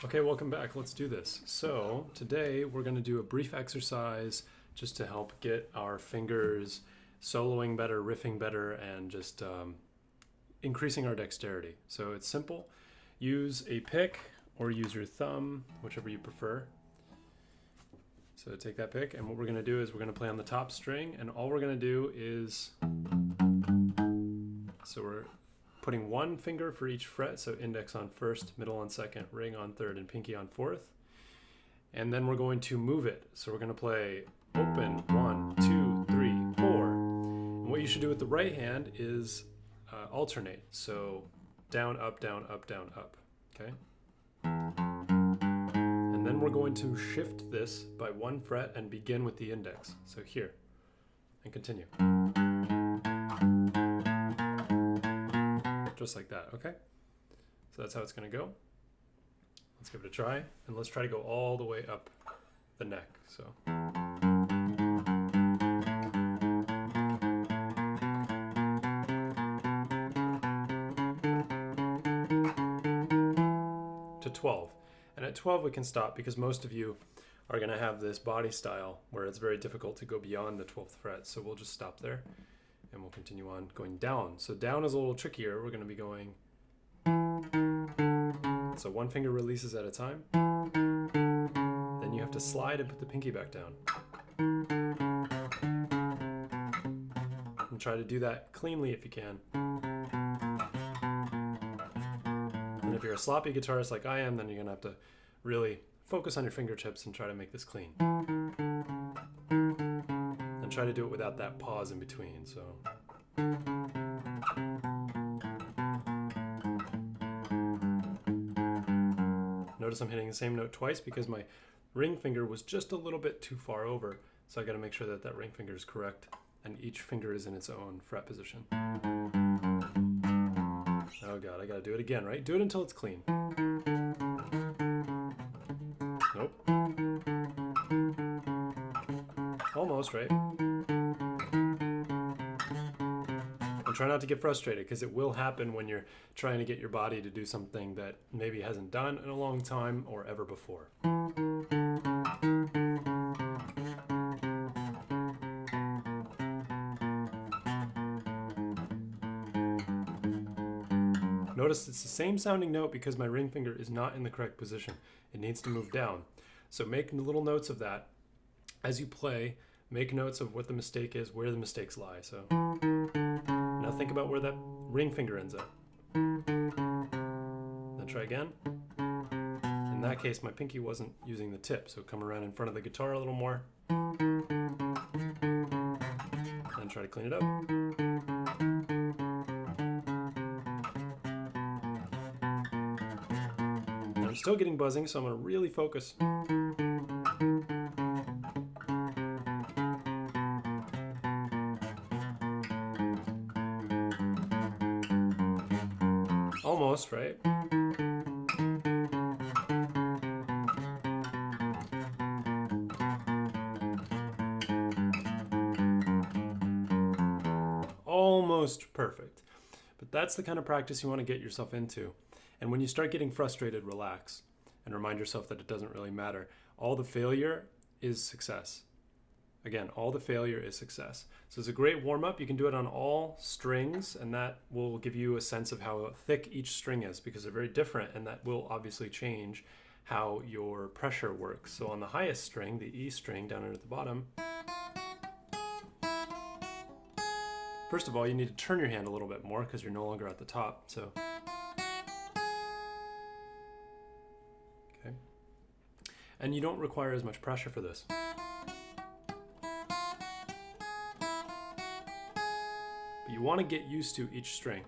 Okay, welcome back. Let's do this. So today we're going to do a brief exercise just to help get our fingers soloing better, riffing better, and just increasing our dexterity. So it's simple. Use a pick or use your thumb, whichever you prefer. So take that pick, and what we're going to do is we're going to play on the top string, and all we're going to do is, so we're putting one finger for each fret, so index on first, middle on second, ring on third, and pinky on fourth. And then we're going to move it. So we're going to play open, 1, 2, 3, 4. And what you should do with the right hand is alternate. So down, up, down, up, down, up. Okay? And then we're going to shift this by one fret and begin with the index. So here, and continue. Just like that, okay? So that's how it's going to go. Let's give it a try, and let's try to go all the way up the neck. So to 12. And at 12 we can stop because most of you are going to have this body style where it's very difficult to go beyond the 12th fret. So we'll just stop there. And we'll continue on going down. So down is a little trickier. We're going to be going. So one finger releases at a time. Then you have to slide and put the pinky back down. And try to do that cleanly if you can. And if you're a sloppy guitarist like I am, then you're going to have to really focus on your fingertips and try to make this clean. And try to do it without that pause in between. So notice I'm hitting the same note twice because my ring finger was just a little bit too far over. So I got to make sure that that ring finger is correct and each finger is in its own fret position. Oh God, I got to do it again, right? Do it until it's clean. Nope. Almost, right? And try not to get frustrated because it will happen when you're trying to get your body to do something that maybe hasn't done in a long time or ever before. Notice it's the same sounding note because my ring finger is not in the correct position. It needs to move down. So make little notes of that. As you play, make notes of what the mistake is, where the mistakes lie. So now think about where that ring finger ends up. Then try again. In that case, my pinky wasn't using the tip, so come around in front of the guitar a little more. Then try to clean it up. And I'm still getting buzzing, so I'm going to really focus. Almost, right? Almost perfect. But that's the kind of practice you want to get yourself into. And when you start getting frustrated, relax and remind yourself that it doesn't really matter. All the failure is success. Again, all the failure is success. So it's a great warm-up. You can do it on all strings, and that will give you a sense of how thick each string is because they're very different, and that will obviously change how your pressure works. So on the highest string, the E string down at the bottom, first of all, you need to turn your hand a little bit more because you're no longer at the top. So, okay. And you don't require as much pressure for this. But you want to get used to each string.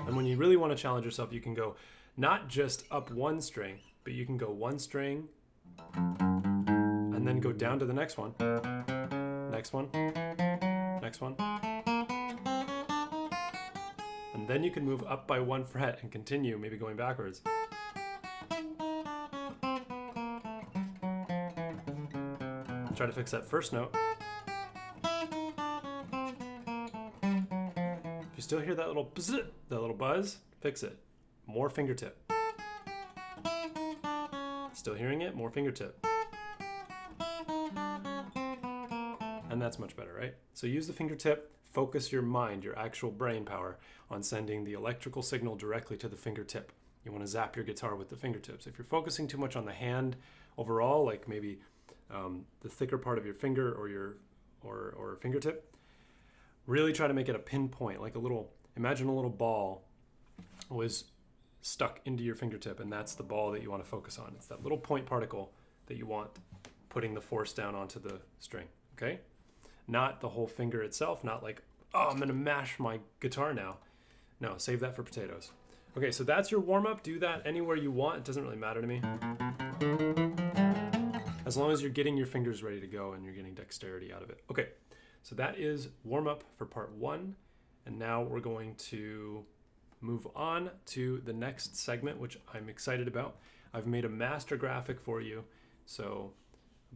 And when you really want to challenge yourself, you can go not just up one string, but you can go one string and then go down to the next one, next one, next one. And then you can move up by one fret and continue, maybe going backwards. Try to fix that first note. still hear that little buzz, that little buzz? Fix it. More fingertip. Still hearing it? More fingertip. And that's much better, right? So use the fingertip, focus your mind, your actual brain power on sending the electrical signal directly to the fingertip. You want to zap your guitar with the fingertips. If you're focusing too much on the hand overall, like maybe the thicker part of your finger or your fingertip, really try to make it a pinpoint, like imagine a little ball was stuck into your fingertip, and that's the ball that you want to focus on. It's that little point particle that you want putting the force down onto the string, okay? Not the whole finger itself, not like, oh, I'm gonna mash my guitar now. No, save that for potatoes. Okay, so that's your warm-up. Do that anywhere you want. It doesn't really matter to me. As long as you're getting your fingers ready to go and you're getting dexterity out of it. Okay, so that is warm-up for part 1. And now we're going to move on to the next segment, which I'm excited about. I've made a master graphic for you. So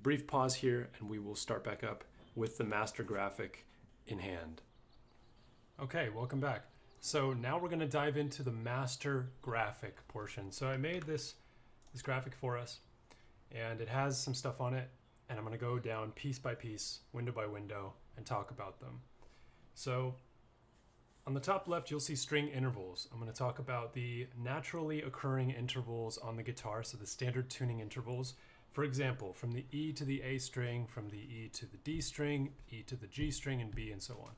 brief pause here and we will start back up with the master graphic in hand. Okay, welcome back. So now we're going to dive into the master graphic portion. So I made this graphic for us, and it has some stuff on it, and I'm going to go down piece by piece, window by window, and talk about them. So on the top left, you'll see string intervals. I'm going to talk about the naturally occurring intervals on the guitar, so the standard tuning intervals. For example, from the E to the A string, from the E to the D string, E to the G string, and B, and so on.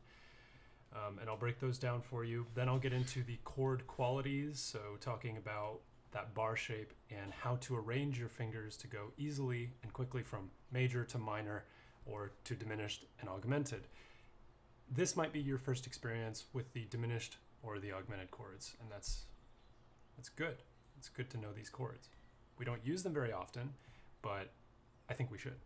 And I'll break those down for you. Then I'll get into the chord qualities, so talking about that bar shape and how to arrange your fingers to go easily and quickly from major to minor or to diminished and augmented. This might be your first experience with the diminished or the augmented chords, and that's good. It's good to know these chords. We don't use them very often, but I think we should.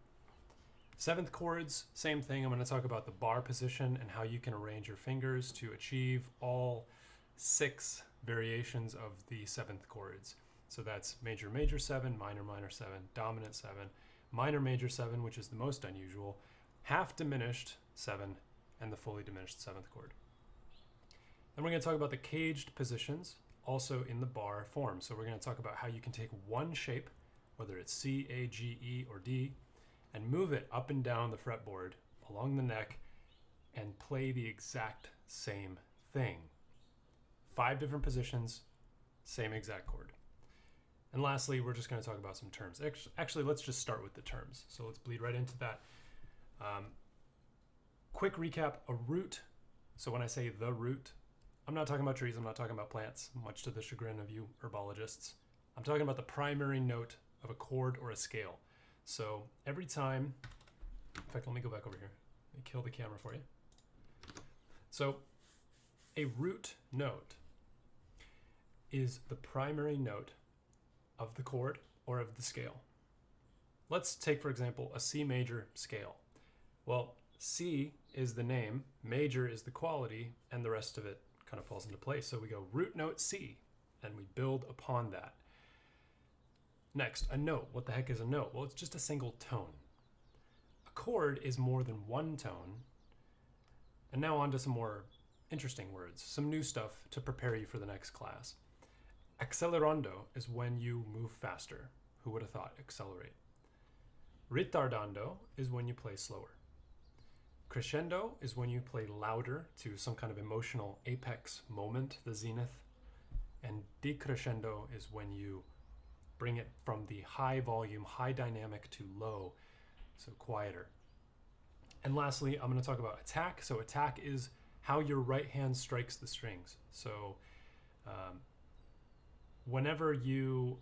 Seventh chords, same thing. I'm going to talk about the bar position and how you can arrange your fingers to achieve all 6 variations of the 7th chords. So that's major, major 7, minor, minor 7, dominant 7, minor, major 7, which is the most unusual, half diminished 7, and the fully diminished 7th chord. Then we're going to talk about the caged positions, also in the bar form. So we're going to talk about how you can take one shape, whether it's C, A, G, E, or D, and move it up and down the fretboard along the neck and play the exact same thing. 5 different positions, same exact chord. And lastly, we're just going to talk about some terms. Actually, let's just start with the terms. So let's bleed right into that. Quick recap, a root. So when I say the root, I'm not talking about trees, I'm not talking about plants, much to the chagrin of you herbologists. I'm talking about the primary note of a chord or a scale. So every time, in fact, let me go back over here. Let me kill the camera for you. So a root note is the primary note of the chord or of the scale. Let's take, for example, a C major scale. Well, C is the name, major is the quality, and the rest of it kind of falls into place. So we go root note C, and we build upon that. Next, a note. What the heck is a note? Well, it's just a single tone. A chord is more than one tone. And now on to some more interesting words, some new stuff to prepare you for the next class. Accelerando is when you move faster. Who would have thought? Accelerate. Ritardando is when you play slower. Crescendo is when you play louder to some kind of emotional apex moment, the zenith. And decrescendo is when you bring it from the high volume, high dynamic to low, so quieter. And lastly, I'm going to talk about attack. So attack is how your right hand strikes the strings. So whenever you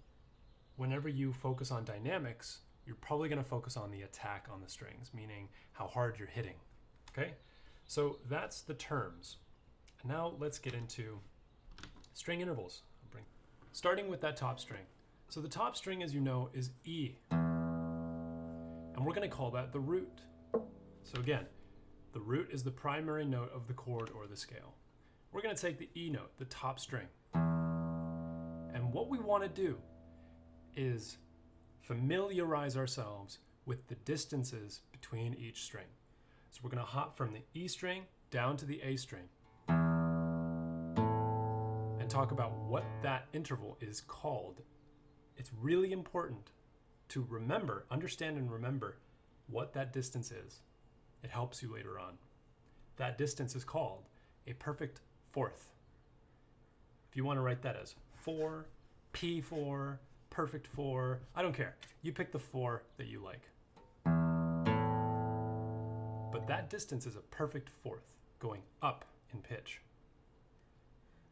focus on dynamics, you're probably going to focus on the attack on the strings, meaning how hard you're hitting. Okay, so that's the terms. And now let's get into string intervals. Starting with that top string. So the top string, as you know, is E. And we're going to call that the root. So again, the root is the primary note of the chord or the scale. We're going to take the E note, the top string. And what we want to do is familiarize ourselves with the distances between each string. So we're going to hop from the E string down to the A string. talk about what that interval is called. It's really important to understand and remember what that distance is. It helps you later on. That distance is called a perfect fourth. If you want to write that as 4, P4, perfect 4, I don't care. You pick the 4 that you like. But that distance is a perfect fourth, going up in pitch.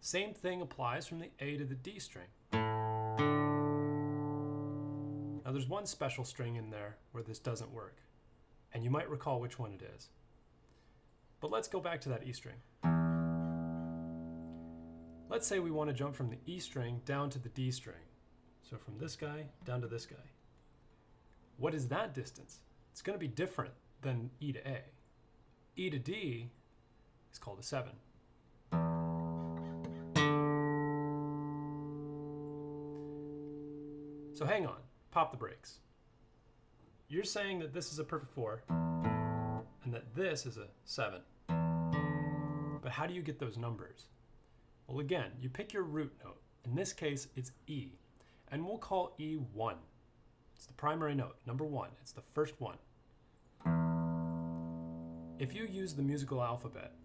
Same thing applies from the A to the D string. Now there's one special string in there where this doesn't work, and you might recall which one it is. But let's go back to that E string. Let's say we want to jump from the E string down to the D string. So from this guy down to this guy. What is that distance? It's going to be different than E to A. E to D is called a 7. So hang on, pop the brakes. You're saying that this is a perfect 4 and that this is a 7. But how do you get those numbers? Well, again, you pick your root note. In this case, it's E. And we'll call E 1. It's the primary note, number 1. It's the first one. If you use the musical alphabet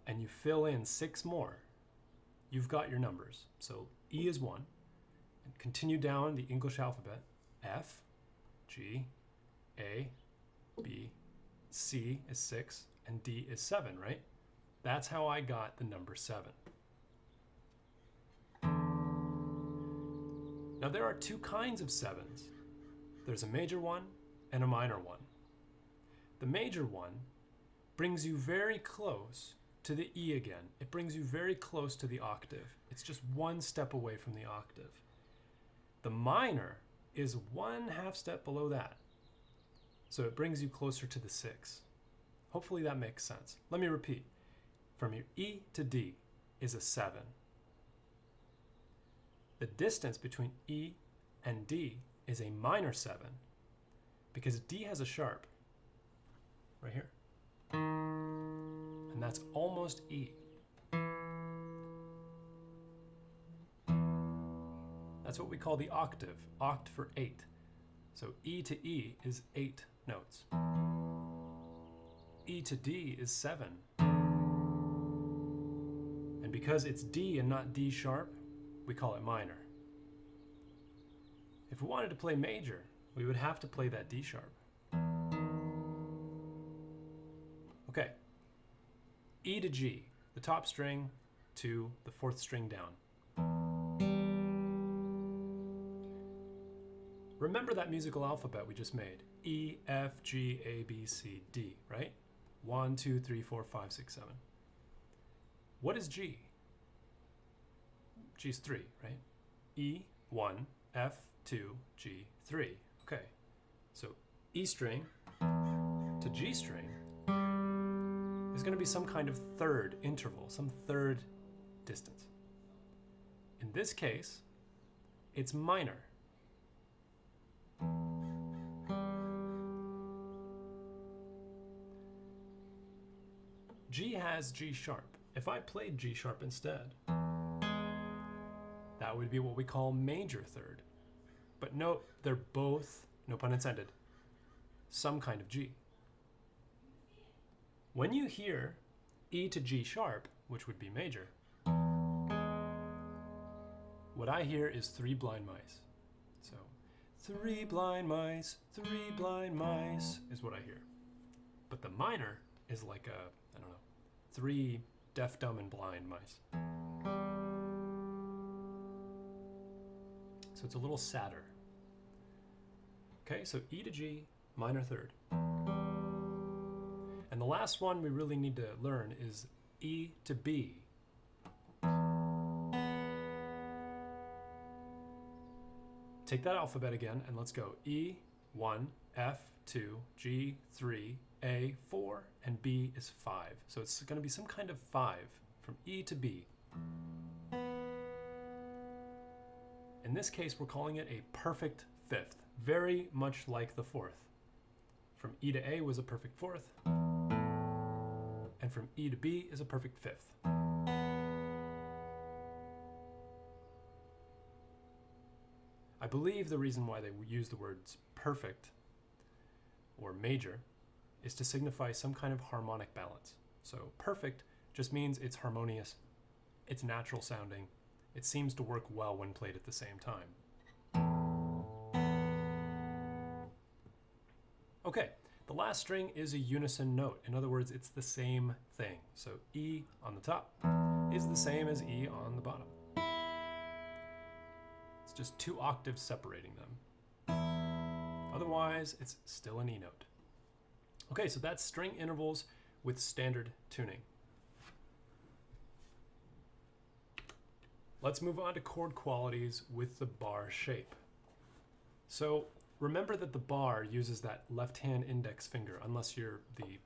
and you fill in 6 more, you've got your numbers. So E is 1. And continue down the English alphabet. F, G, A, B, C is 6, and D is 7, right? That's how I got the number 7. Now there are 2 kinds of 7s. There's a major one and a minor one. The major one brings you very close to the E again. It brings you very close to the octave. It's just one step away from the octave. The minor is 1/2 step below that. So it brings you closer to the 6. Hopefully that makes sense. Let me repeat. From your E to D is a 7. The distance between E and D is a minor 7 because D has a sharp right here. And that's almost E. That's what we call the octave, oct for 8. So E to E is 8 notes. E to D is 7. And because it's D and not D sharp, we call it minor. If we wanted to play major, we would have to play that D sharp. Okay. E to G, the top string to the 4th string down. Remember that musical alphabet we just made. E, F, G, A, B, C, D, right? 1, 2, 3, 4, 5, 6, 7. What is G? G's 3, right? E, 1, F, 2, G, 3. Okay, so E string to G string is going to be some kind of third interval, some third distance. In this case, it's minor. G has G sharp. If I played G sharp instead, that would be what we call major third. But note, they're both, no pun intended, some kind of G. When you hear E to G sharp, which would be major, what I hear is 3 blind mice. So, 3 blind mice, 3 blind mice is what I hear. But the minor is like a, 3 deaf, dumb, and blind mice. So it's a little sadder. Okay, so E to G, minor third. And the last one we really need to learn is E to B. Take that alphabet again and let's go. E, 1, F, 2, G, 3, A, 4, and B is 5. So it's going to be some kind of 5 from E to B. In this case, we're calling it a perfect 5th, very much like the 4th. From E to A was a perfect 4th, and from E to B is a perfect 5th. I believe the reason why they use the words perfect or major is to signify some kind of harmonic balance. So perfect just means it's harmonious, it's natural sounding, it seems to work well when played at the same time. Okay, the last string is a unison note. In other words, it's the same thing. So E on the top is the same as E on the bottom. It's just 2 octaves separating them. Otherwise, it's still an E note. Okay, so that's string intervals with standard tuning. Let's move on to chord qualities with the bar shape. So remember that the bar uses that left-hand index finger, unless you're the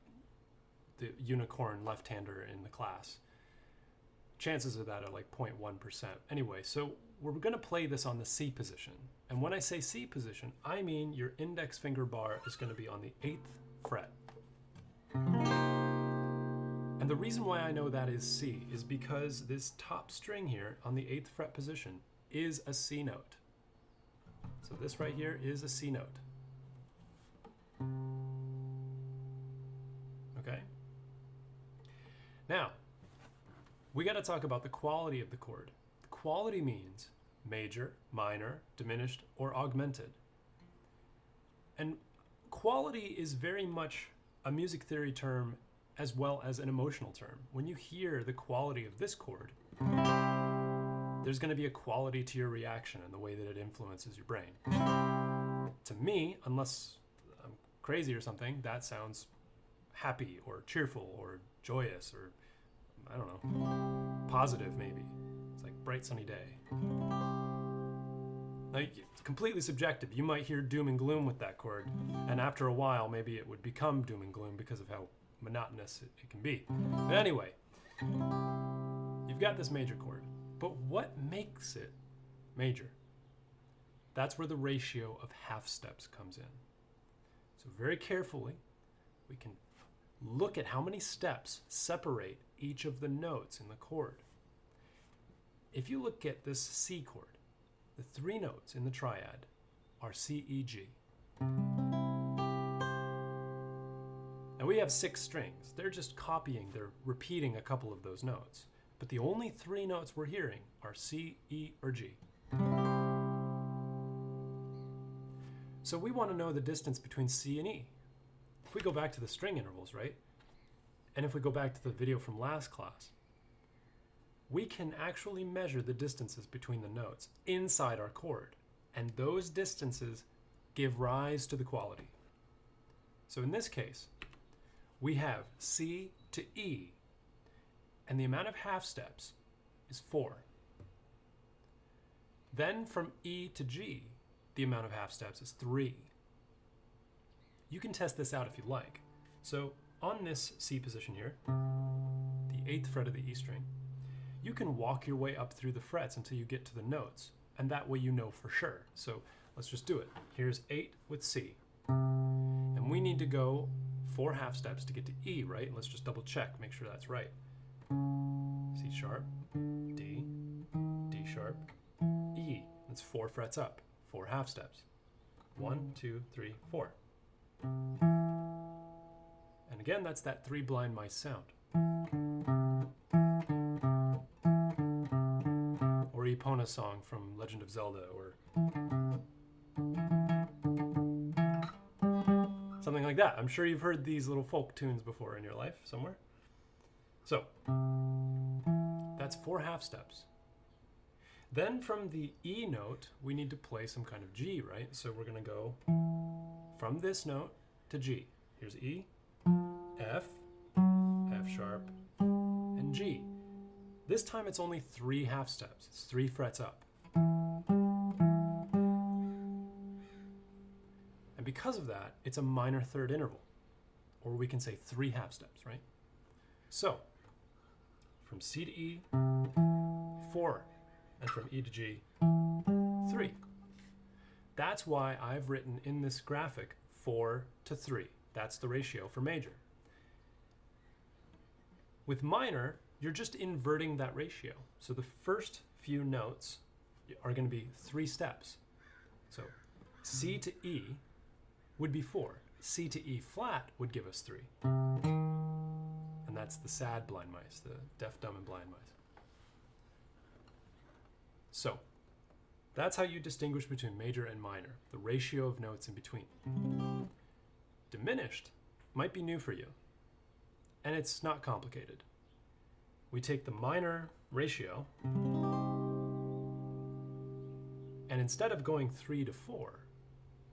unicorn left-hander in the class. Chances of that are like 0.1%. Anyway, so we're going to play this on the C position. And when I say C position, I mean your index finger bar is going to be on the 8th fret. And the reason why I know that is C is because this top string here on the 8th fret position is a C note. So this right here is a C note. Okay? Now, we got to talk about the quality of the chord. The quality means major, minor, diminished, or augmented. And quality is very much a music theory term as well as an emotional term. When you hear the quality of this chord, there's going to be a quality to your reaction and the way that it influences your brain. To me, unless I'm crazy or something, that sounds happy or cheerful or joyous or, I don't know, positive maybe. It's like bright sunny day. Like, it's completely subjective. You might hear doom and gloom with that chord, and after a while maybe it would become doom and gloom because of how monotonous it can be. But anyway, you've got this major chord. But what makes it major? That's where the ratio of half steps comes in. So very carefully, we can look at how many steps separate each of the notes in the chord. If you look at this C chord, the 3 notes in the triad are C, E, G. Now we have 6 strings. They're just copying, they're repeating a couple of those notes. But the only 3 notes we're hearing are C, E, or G. So we want to know the distance between C and E. If we go back to the string intervals, right? And if we go back to the video from last class, we can actually measure the distances between the notes inside our chord. And those distances give rise to the quality. So in this case, we have C to E, and the amount of half steps is 4. Then from E to G, the amount of half steps is 3. You can test this out if you like. So on this C position here, the 8th fret of the E string, you can walk your way up through the frets until you get to the notes, and that way you know for sure. So let's just do it. Here's 8 with C, and we need to go 4 half steps to get to E, right? Let's just double check, make sure that's right. C sharp, D, D sharp, E. That's 4 frets up, 4 half steps. 1, 2, 3, 4. And again, that's that 3 blind mice sound. Or Epona song from Legend of Zelda, or something like that. I'm sure you've heard these little folk tunes before in your life somewhere. So that's 4 half steps. Then from the E note, we need to play some kind of G, right? So we're going to go from this note to G. Here's E, F, F sharp, and G. This time it's only 3 half steps. It's 3 frets up. And because of that, it's a minor third interval. Or we can say 3 half steps, right? So from C to E, 4. And from E to G, 3. That's why I've written in this graphic 4 to 3. That's the ratio for major. With minor, you're just inverting that ratio. So the first few notes are going to be 3 steps. So C to E would be 4. C to E flat would give us 3. And that's the sad blind mice, the deaf, dumb, and blind mice. So that's how you distinguish between major and minor, the ratio of notes in between. Diminished might be new for you, and it's not complicated. We take the minor ratio, and instead of going 3 to 4,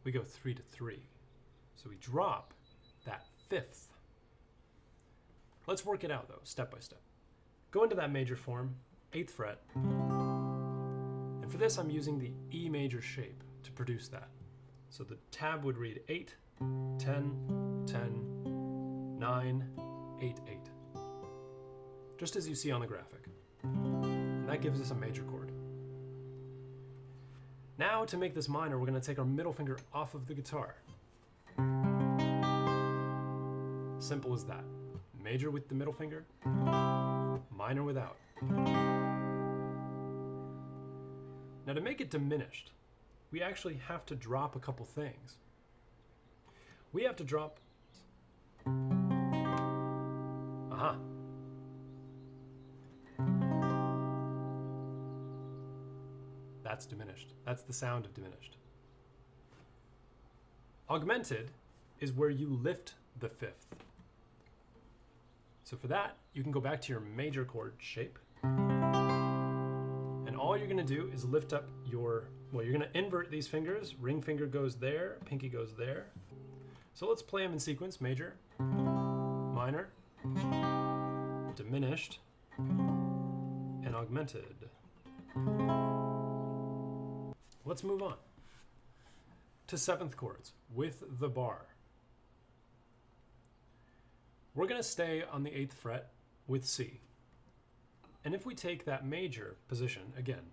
we go 3 to 3. So we drop that fifth. Let's work it out though, step by step. Go into that major form, 8th fret, and for this I'm using the E major shape to produce that. So the tab would read 8, 10, 10, 9, 8, 8. Just as you see on the graphic. And that gives us a major chord. Now to make this minor, we're going to take our middle finger off of the guitar. Simple as that. Major with the middle finger, minor without. Now to make it diminished, we actually have to drop a couple things. We have to drop, That's diminished. That's the sound of diminished. Augmented is where you lift the fifth. So for that, you can go back to your major chord shape. And all you're going to do is lift up you're going to invert these fingers. Ring finger goes there, pinky goes there. So let's play them in sequence. Major, minor, diminished, and augmented. Let's move on to 7th chords with the bar. We're going to stay on the 8th fret with C. And if we take that major position again,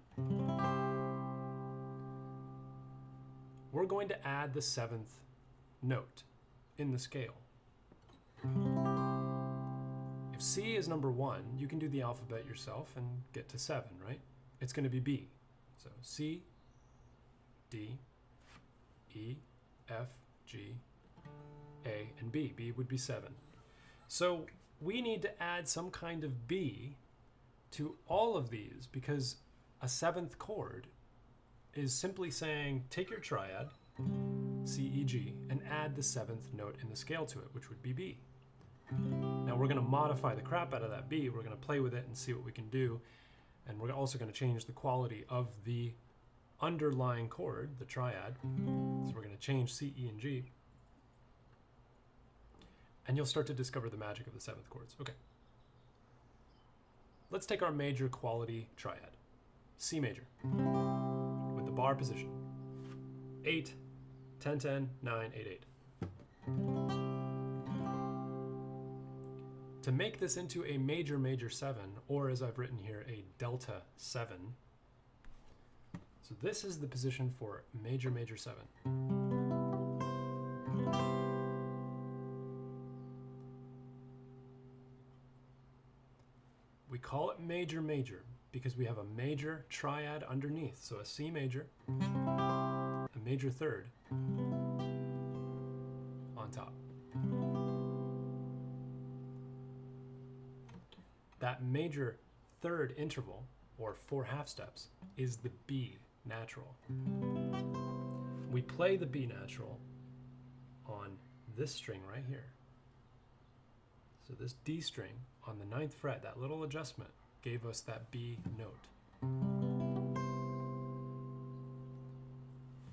we're going to add the 7th note in the scale. If C is number 1, you can do the alphabet yourself and get to 7, right? It's going to be B. So C, D, E, F, G, A, and B. B would be 7. So we need to add some kind of B to all of these because a 7th chord is simply saying take your triad, C, E, G, and add the 7th note in the scale to it, which would be B. Now we're going to modify the crap out of that B. We're going to play with it and see what we can do. And we're also going to change the quality of the underlying chord, the triad. So we're going to change C, E, and G. And you'll start to discover the magic of the 7th chords. Okay. Let's take our major quality triad. C major with the bar position. 8, 10, 10, 9, 8, 8. To make this into a major, major 7, or as I've written here, a delta 7. So this is the position for major, major 7. We call it major, major because we have a major triad underneath. So a C major, a major third on top. That major third interval, or 4 half steps, is the B natural. We play the B natural on this string right here. So this D string on the 9th fret, that little adjustment gave us that B note.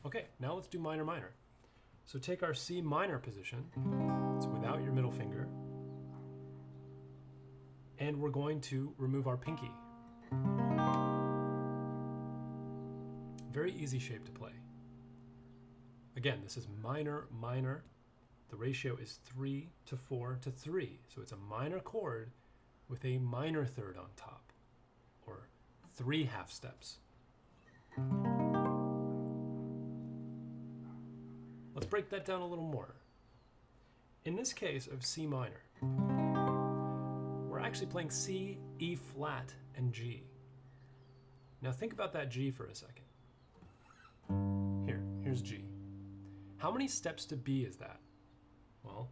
Okay, now let's do minor, minor. So take our C minor position, it's without your middle finger, and we're going to remove our pinky. Very easy shape to play. Again, this is minor, minor. The ratio is 3 to 4 to 3. So it's a minor chord with a minor third on top, or 3 half steps. Let's break that down a little more. In this case of C minor, we're actually playing C, E flat, and G. Now think about that G for a second. here's G. How many steps to B is that? Well,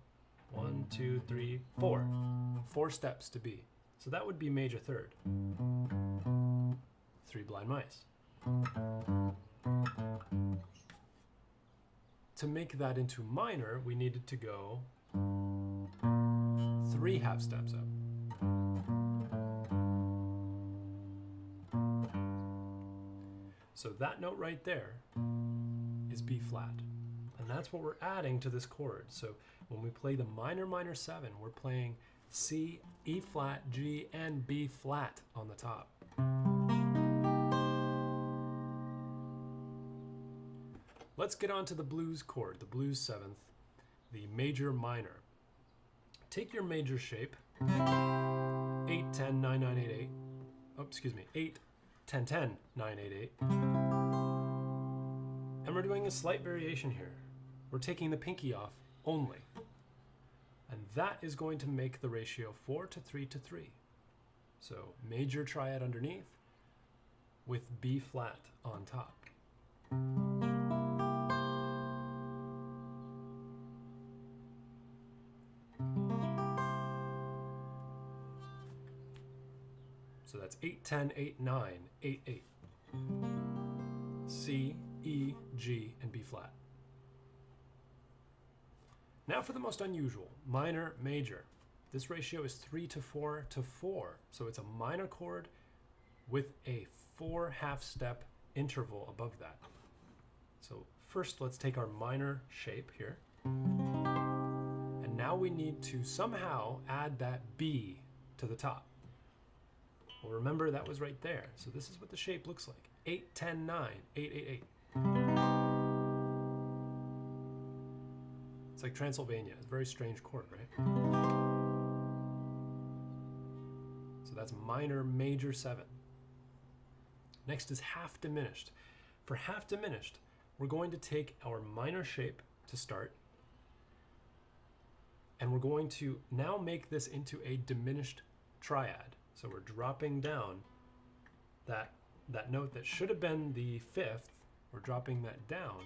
1, 2, 3, 4. 4 steps to B. So that would be major third. 3 blind mice. To make that into minor, we needed to go 3 half steps up. So that note right there is B flat. And that's what we're adding to this chord. So when we play the minor minor 7, we're playing C, E flat, G, and B flat on the top. Let's get on to the blues chord, the blues 7th, the major minor. Take your major shape, 8, 10, 9, 9, 8, 8. Oh, excuse me, 8, 10, 10, 9, 8, 8. And we're doing a slight variation here. We're taking the pinky off only. And that is going to make the ratio 4 to 3 to 3. So major triad underneath with B flat on top. So that's 8, 10, 8, 9, 8, 8. C, E, G, and B flat. Now for the most unusual, minor, major. This ratio is 3 to 4 to 4. So it's a minor chord with a 4 half step interval above that. So first let's take our minor shape here. And now we need to somehow add that B to the top. Well, remember that was right there. So this is what the shape looks like. 8, 10, 9, 8, 8, 8. It's like Transylvania. It's a very strange chord, right? So that's minor, major 7. Next is half diminished. For half diminished, we're going to take our minor shape to start, and we're going to now make this into a diminished triad. So we're dropping down that note that should have been the 5th. We're dropping that down.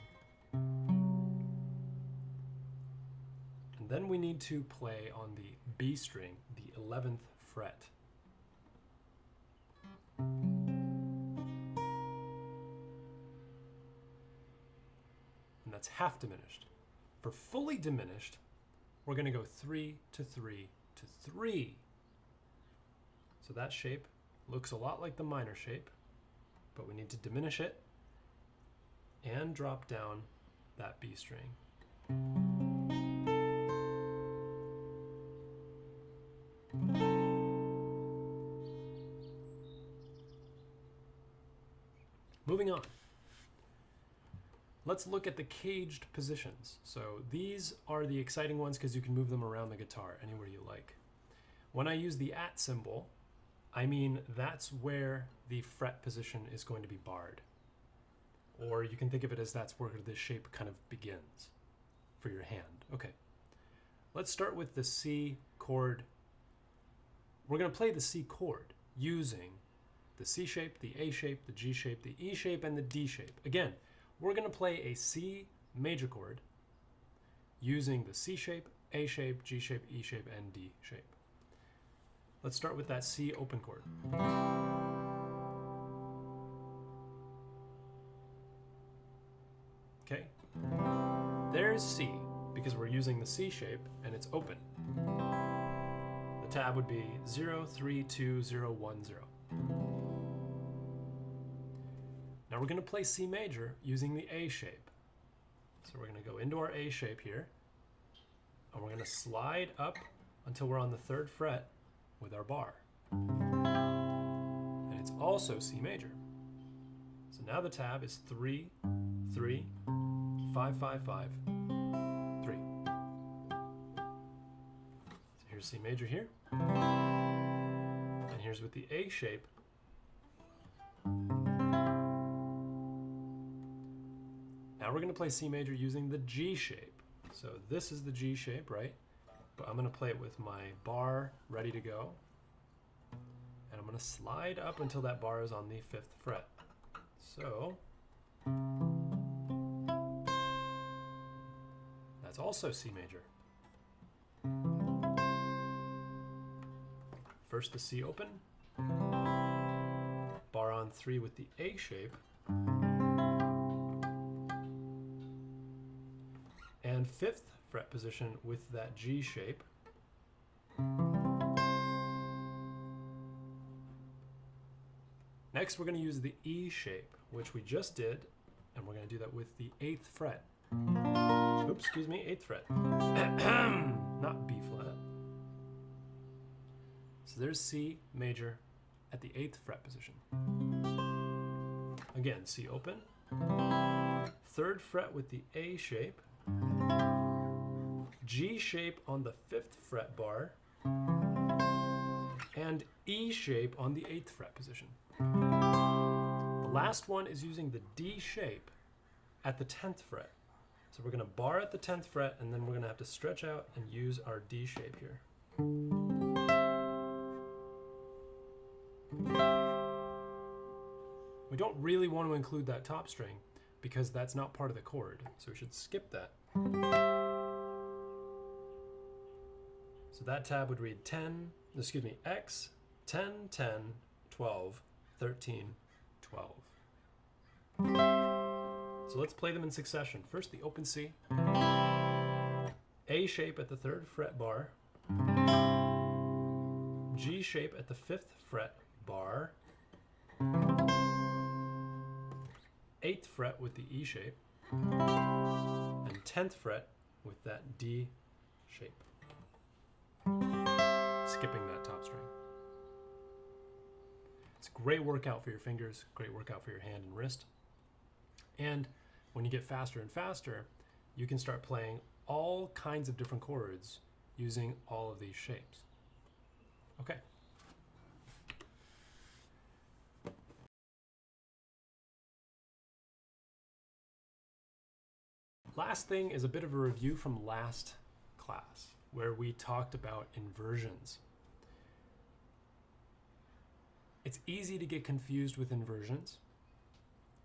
And then we need to play on the B string, the 11th fret. And that's half diminished. For fully diminished, we're going to go 3 to 3 to 3. So that shape looks a lot like the minor shape, but we need to diminish it and drop down that B string. Moving on. Let's look at the caged positions. So these are the exciting ones because you can move them around the guitar anywhere you like. When I use the at symbol, I mean that's where the fret position is going to be barred. Or you can think of it as that's where this shape kind of begins for your hand. Okay, let's start with the C chord. We're going to play the C chord using the C shape, the A shape, the G shape, the E shape, and the D shape. Again, we're going to play a C major chord using the C shape, A shape, G shape, E shape, and D shape. Let's start with that C open chord. Okay, there's C because we're using the C shape and it's open. The tab would be 0, 3, 2, 0, 1, 0. Now we're going to play C major using the A shape. So we're going to go into our A shape here, and we're going to slide up until we're on the 3rd fret with our bar. And it's also C major. So now the tab is 3, 3, 5, 5, 5, 3. So here's C major here. And here's with the A shape. Now we're going to play C major using the G shape. So this is the G shape, right? But I'm going to play it with my bar ready to go. And I'm going to slide up until that bar is on the 5th fret. So That's also C major. First the C open, bar on 3 with the A shape, and 5th fret position with that G shape. Next we're going to use the E shape, which we just did, and we're going to do that with the 8th fret. Oops, excuse me, 8th fret. Not B flat. So there's C major at the 8th fret position. Again, C open, 3rd fret with the A shape, G shape on the 5th fret bar, and E shape on the 8th fret position. The last one is using the D shape at the 10th fret. So we're going to bar at the 10th fret, and then we're going to have to stretch out and use our D shape here. We don't really want to include that top string because that's not part of the chord, so we should skip that. So that tab would read X, 10, 10, 12, 13, 12. So let's play them in succession. First the open C, A shape at the 3rd fret bar, G shape at the 5th fret bar, 8th fret with the E shape, and 10th fret with that D shape. Skipping that top string. It's a great workout for your fingers, great workout for your hand and wrist. And when you get faster and faster, you can start playing all kinds of different chords using all of these shapes. Okay. Last thing is a bit of a review from last class, where we talked about inversions. It's easy to get confused with inversions.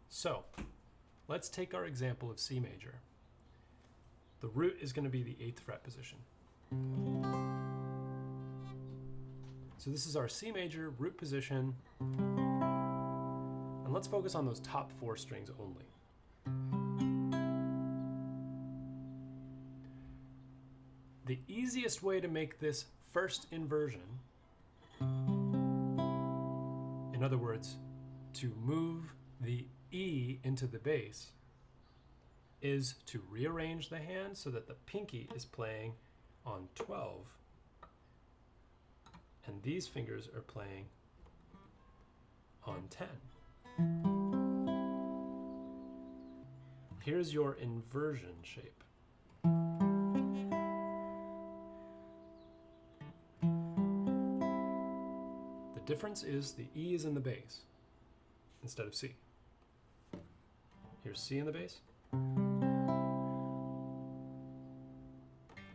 So, let's take our example of C major. The root is going to be the 8th fret position. So this is our C major root position. And let's focus on those top 4 strings only. The easiest way to make this first inversion, in other words, to move the E into the bass, is to rearrange the hand so that the pinky is playing on 12 and these fingers are playing on 10. Here's your inversion shape. The difference is the E is in the bass instead of C. Here's C in the bass, and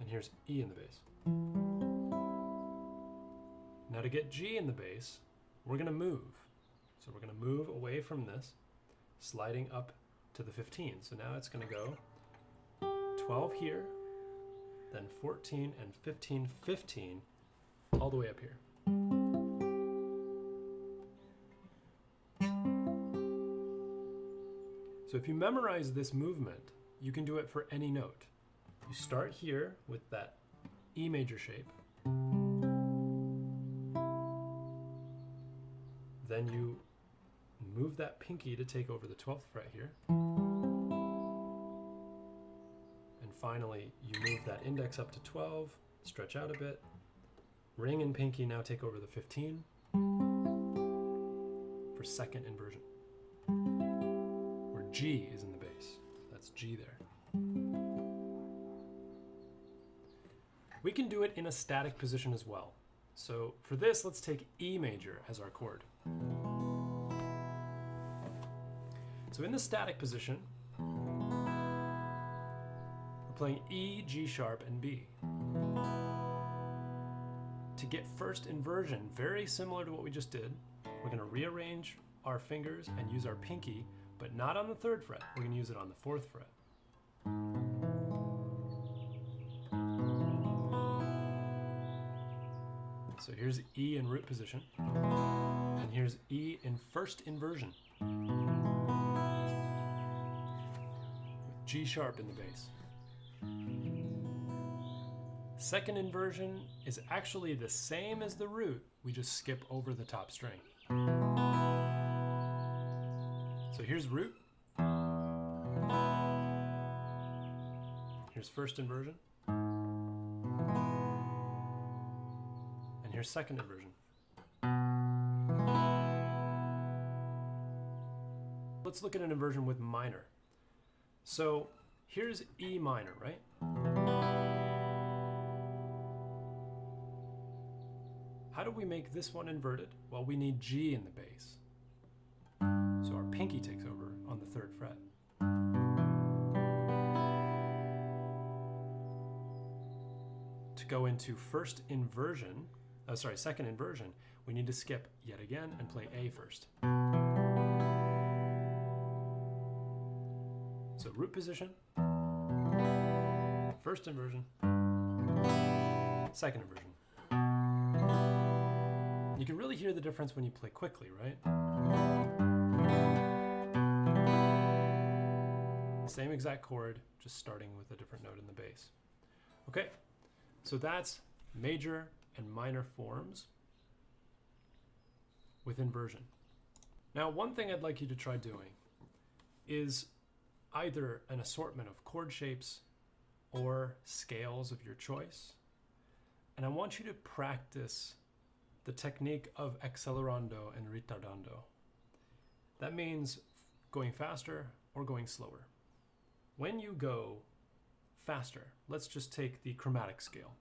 here's E in the bass. Now to get G in the bass, we're going to move. So we're going to move away from this, sliding up to the 15. So now it's going to go 12 here, then 14 and 15, 15, all the way up here. So if you memorize this movement, you can do it for any note. You start here with that E major shape. Then you move that pinky to take over the 12th fret here. And finally, you move that index up to 12, stretch out a bit. Ring and pinky now take over the 15 for second inversion. Where G is in the bass. That's G there. We can do it in a static position as well. So for this, let's take E major as our chord. So in the static position, we're playing E, G sharp, and B. To get first inversion, very similar to what we just did, we're going to rearrange our fingers and use our pinky, but not on the 3rd fret. We're going to use it on the 4th fret. So here's E in root position, and here's E in first inversion, with G sharp in the bass. Second inversion is actually the same as the root, we just skip over the top string. So here's root, here's first inversion, and here's second inversion. Let's look at an inversion with minor. So here's E minor, right? How do we make this one inverted? Well, we need G in the bass. So our pinky takes over on the 3rd fret. To go into second inversion, we need to skip yet again and play A first. So root position, first inversion, second inversion. You can really hear the difference when you play quickly, right? Same exact chord, just starting with a different note in the bass. Okay, so that's major and minor forms with inversion. Now, one thing I'd like you to try doing is either an assortment of chord shapes or scales of your choice. And I want you to practice the technique of accelerando and ritardando. That means going faster or going slower. When you go faster, let's just take the chromatic scale.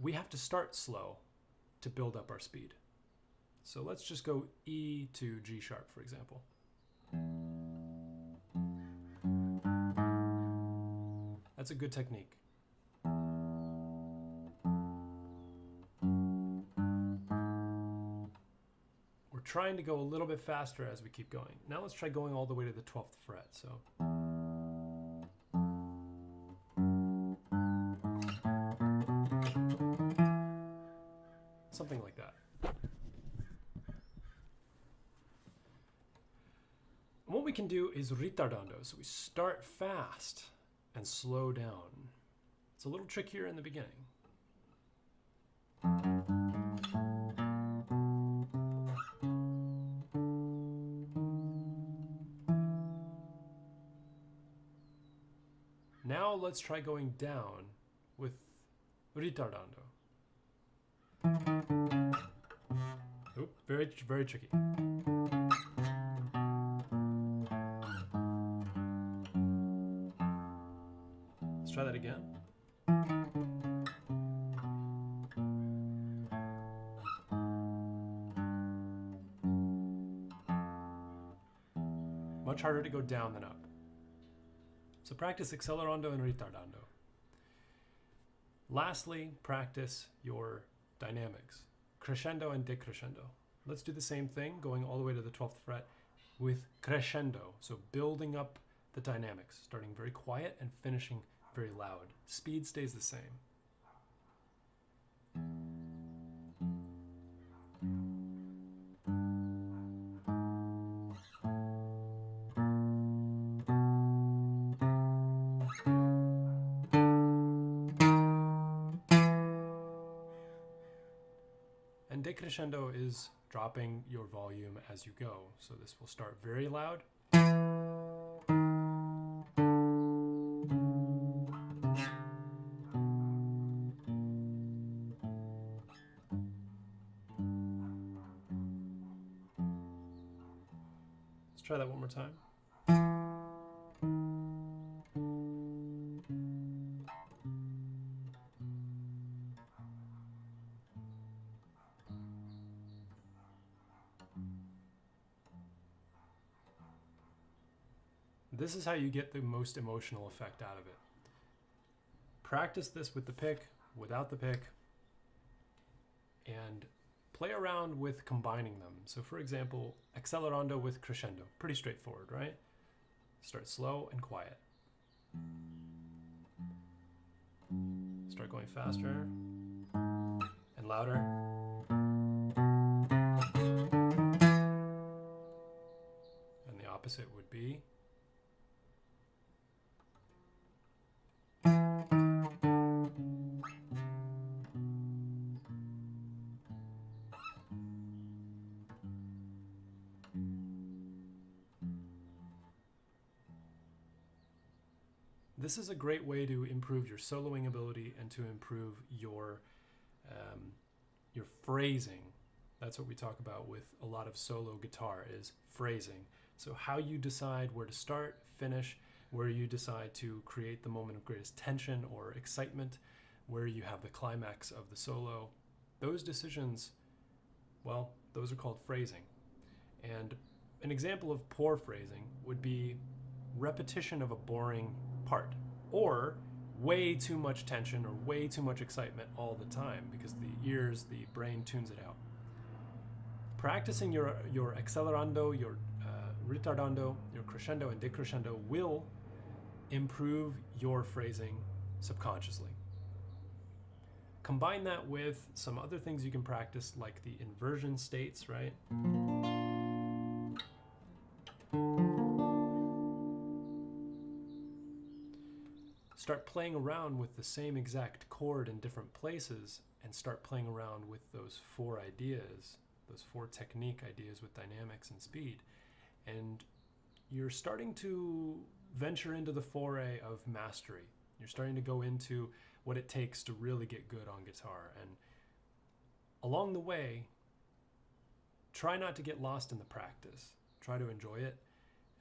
We have to start slow to build up our speed. So let's just go E to G sharp, for example. That's a good technique. We're trying to go a little bit faster as we keep going. Now let's try going all the way to the 12th fret. So something like that. And what we can do is ritardando. So we start fast and slow down. It's a little trickier in the beginning. Now let's try going down with ritardando. Oop, very, very tricky. Let's try that again. Much harder to go down than up. So practice accelerando and ritardando. Lastly, practice your dynamics, crescendo and decrescendo. Let's do the same thing, going all the way to the 12th fret with crescendo. So building up the dynamics, starting very quiet and finishing very loud. Speed stays the same. And decrescendo is dropping your volume as you go. So this will start very loud. Let's try that one more time. This is how you get the most emotional effect out of it. Practice this with the pick, without the pick, and play around with combining them. So for example, accelerando with crescendo. Pretty straightforward, right? Start slow and quiet. Start going faster and louder. And the opposite would be. This is a great way to improve your soloing ability and to improve your phrasing. That's what we talk about with a lot of solo guitar, is phrasing. So how you decide where to start, finish, where you decide to create the moment of greatest tension or excitement, where you have the climax of the solo. Those decisions, well, those are called phrasing. And an example of poor phrasing would be repetition of a boring part, or way too much tension or way too much excitement all the time, because the brain tunes it out. Practicing your accelerando, your ritardando, your crescendo and decrescendo will improve your phrasing subconsciously. Combine that with some other things you can practice, like the inversion states, right? Start playing around with the same exact chord in different places, and start playing around with those 4 ideas, those 4 technique ideas with dynamics and speed. And you're starting to venture into the foray of mastery. You're starting to go into what it takes to really get good on guitar. And along the way, try not to get lost in the practice. Try to enjoy it.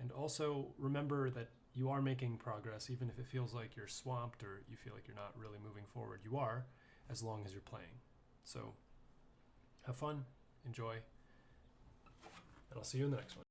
And also remember that you are making progress, even if it feels like you're swamped or you feel like you're not really moving forward. You are, as long as you're playing. So have fun, enjoy, and I'll see you in the next one.